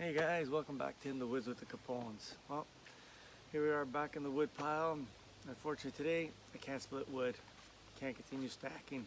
Hey guys, welcome back to In the Woods with the Capones. Well, here we are back in the wood pile. Unfortunately today, I can't split wood. Can't continue stacking.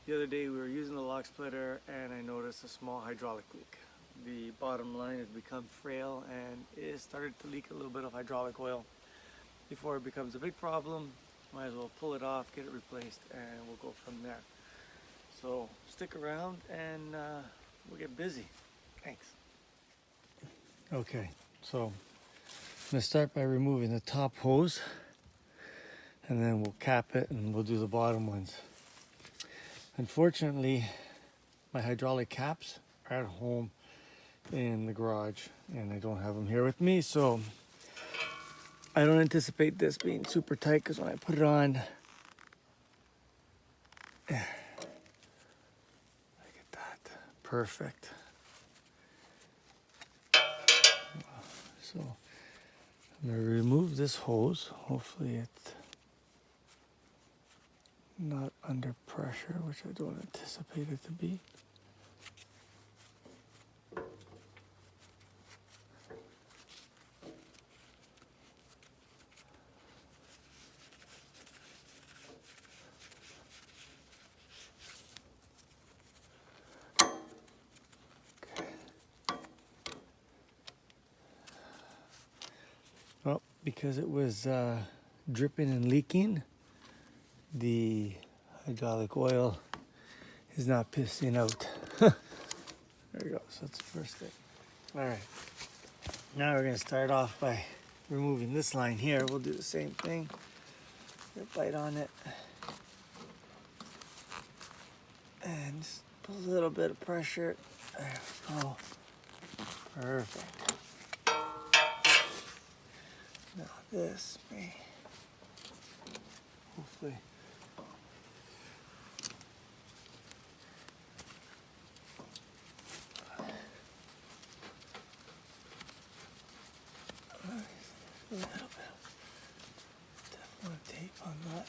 The other day we were using the log splitter and I noticed a small hydraulic leak. The bottom line has become frail and it started to leak a little bit of hydraulic oil. Before it becomes a big problem, might as well pull it off, get it replaced, and we'll go from there. So stick around and we'll get busy. Thanks. Okay, so I'm going to start by removing the top hose and then we'll cap it and we'll do the bottom ones. Unfortunately, my hydraulic caps are at home in the garage and I don't have them here with me, so I don't anticipate this being super tight because when I put it on, look at that, perfect. So I'm going to remove this hose. Hopefully it's not under pressure, which I don't anticipate it to be. Well, because it was dripping and leaking, the hydraulic oil is not pissing out. There we go, so that's the first thing. All right, now we're gonna start off by removing this line here. We'll do the same thing. Get a bite on it. And just a little bit of pressure. There we go. Perfect. Now this may hopefully a little bit of definitely tape on that.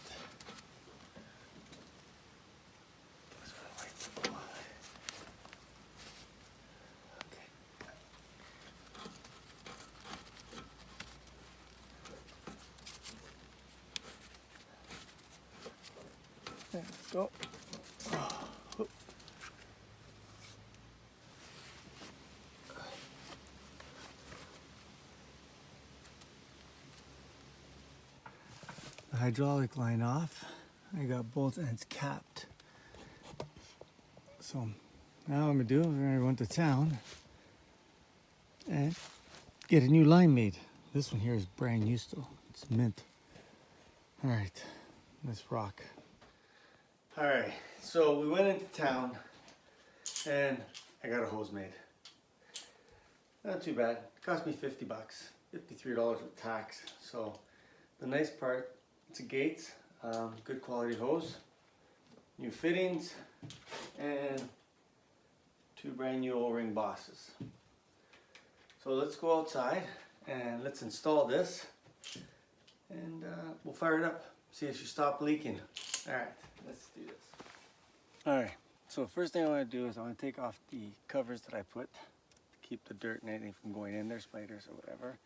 That's what I like to apply. Okay. There we go. Oh. The hydraulic line off. I got both ends capped. So now what I'm gonna do is we're gonna go into town and get a new line made. This one here is brand new still. It's mint. All right, let's rock. All right, so we went into town and I got a hose made. Not too bad. It cost me 50 bucks, $53 with tax. So the nice part, it's a Gates, good quality hose, new fittings, and 2 brand new O-ring bosses. So let's go outside and let's install this and we'll fire it up, see if she stopped leaking. All right, let's do this. All right, so first thing I want to do is I want to take off the covers that I put to keep the dirt and anything from going in there, spiders or whatever.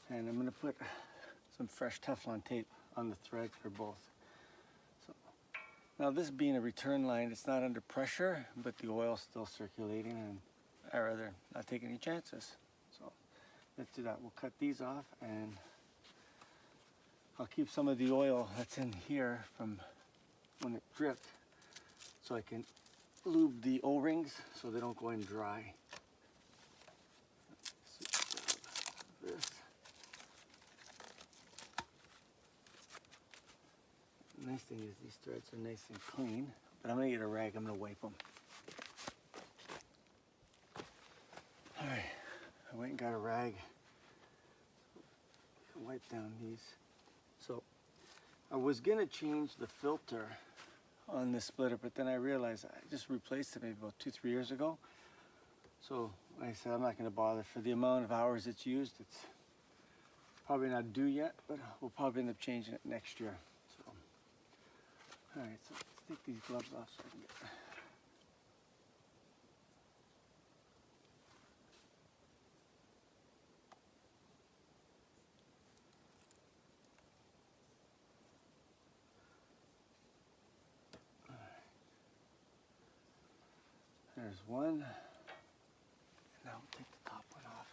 And I'm going to put some fresh Teflon tape on the thread for both. So now this being a return line, it's not under pressure, but the oil's still circulating and I'd rather not take any chances. So let's do that. We'll cut these off and I'll keep some of the oil that's in here from when it dripped so I can lube the O-rings so they don't go in dry. This. The nice thing is these threads are nice and clean, but I'm gonna get a rag, I'm gonna wipe them. All right, I went and got a rag, wipe down these. So I was gonna change the filter on this splitter, but then I realized I just replaced it maybe about 2-3 years ago. So like I said, I'm not gonna bother. For the amount of hours it's used, it's probably not due yet, but we'll probably end up changing it next year. So, all right, so let's take these gloves off so I can get. There's one. Now we'll take the top one off.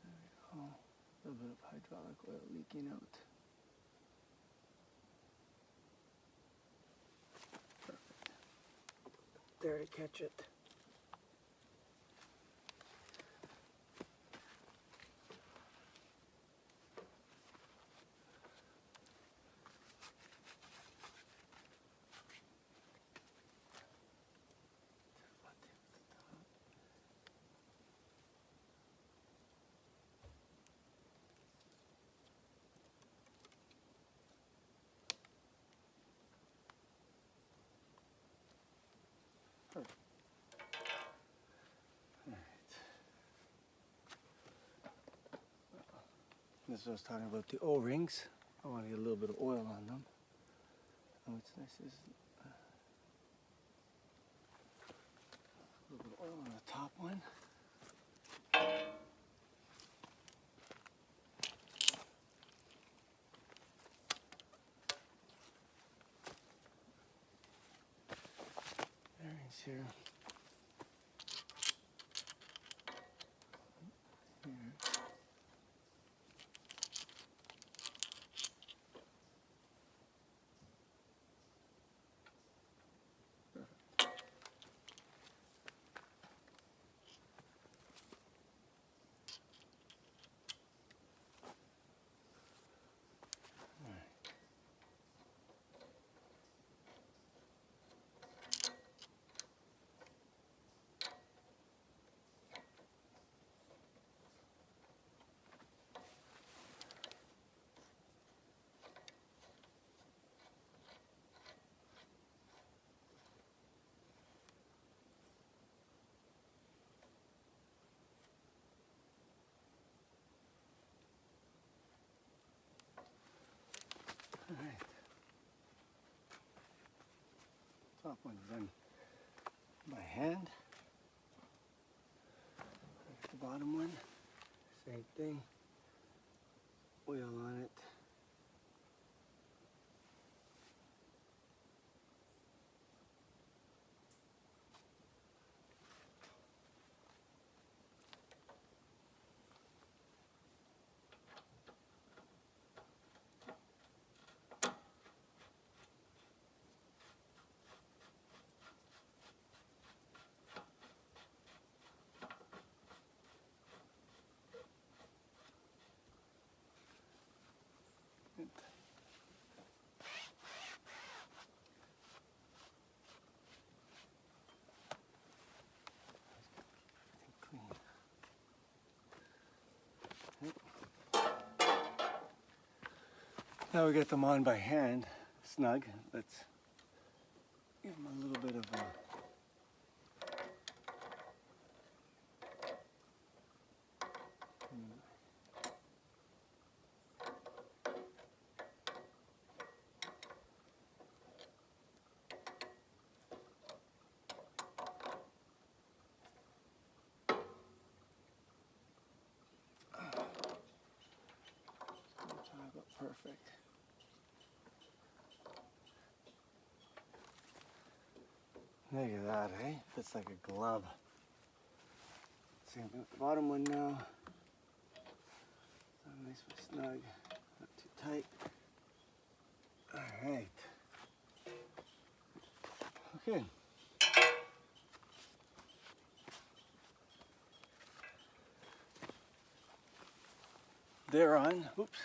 There we go. A little bit of hydraulic oil leaking out. Perfect. There to catch it. Perfect. All right. This is what I was talking about, the O-rings. I want to get a little bit of oil on them. And what's nice is a little bit of oil on the top one. Bearings here. Here. All right. Top one's done by hand. The bottom one, same thing. Oil on it. Now we get them on by hand, snug. Let's give them a little bit of a perfect. Look at that, eh? Fits like a glove. See, I'm at the bottom one now. Nice and snug, not too tight. All right. Okay. They're on. Oops.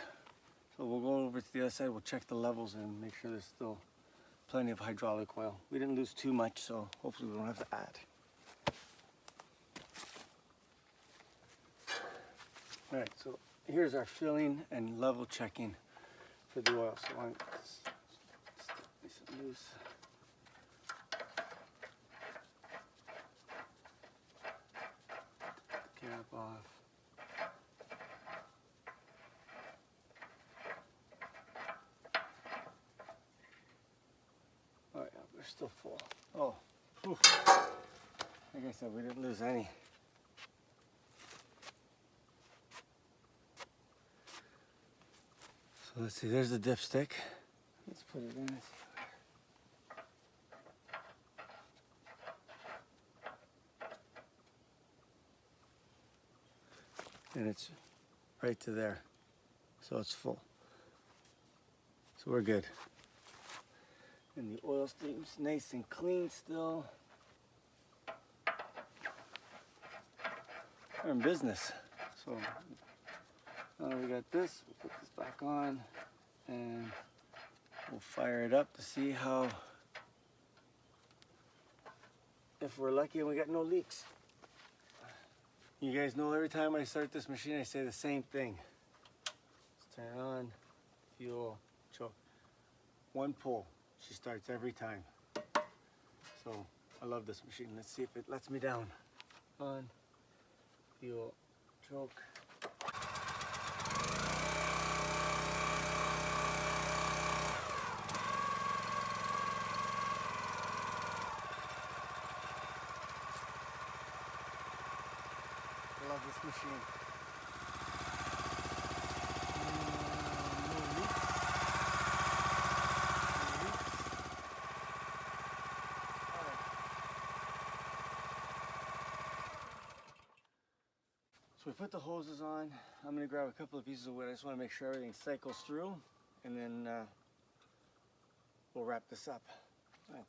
So we'll go over to the other side. We'll check the levels and make sure there's still plenty of hydraulic oil. We didn't lose too much, so hopefully we don't have to add. All right, so here's our filling and level checking for the oil. So I'm just nice and loose. Cap off. Oh yeah, we're still full. Oh, whew. Like I said, we didn't lose any. So let's see, there's the dipstick. Let's put it in. And it's right to there. So it's full. So we're good. And the oil steam's nice and clean still. We're in business. So now we got this, we'll put this back on and we'll fire it up to see how, if we're lucky and we got no leaks. You guys know every time I start this machine I say the same thing. Let's turn it on, fuel, choke. One pull, she starts every time. So I love this machine. Let's see if it lets me down. On, fuel, choke. I love this machine. No leaks. No leaks. All right. So we put the hoses on. I'm gonna grab a couple of pieces of wood. I just wanna make sure everything cycles through, and then we'll wrap this up. Thanks.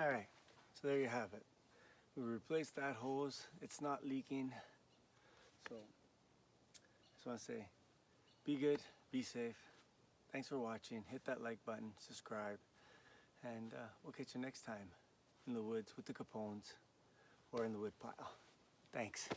All right, so there you have it. We replaced that hose. It's not leaking. So I just want to say, be good, be safe. Thanks for watching. Hit that like button, subscribe, and we'll catch you next time in the woods with the Capones or in the wood pile. Thanks.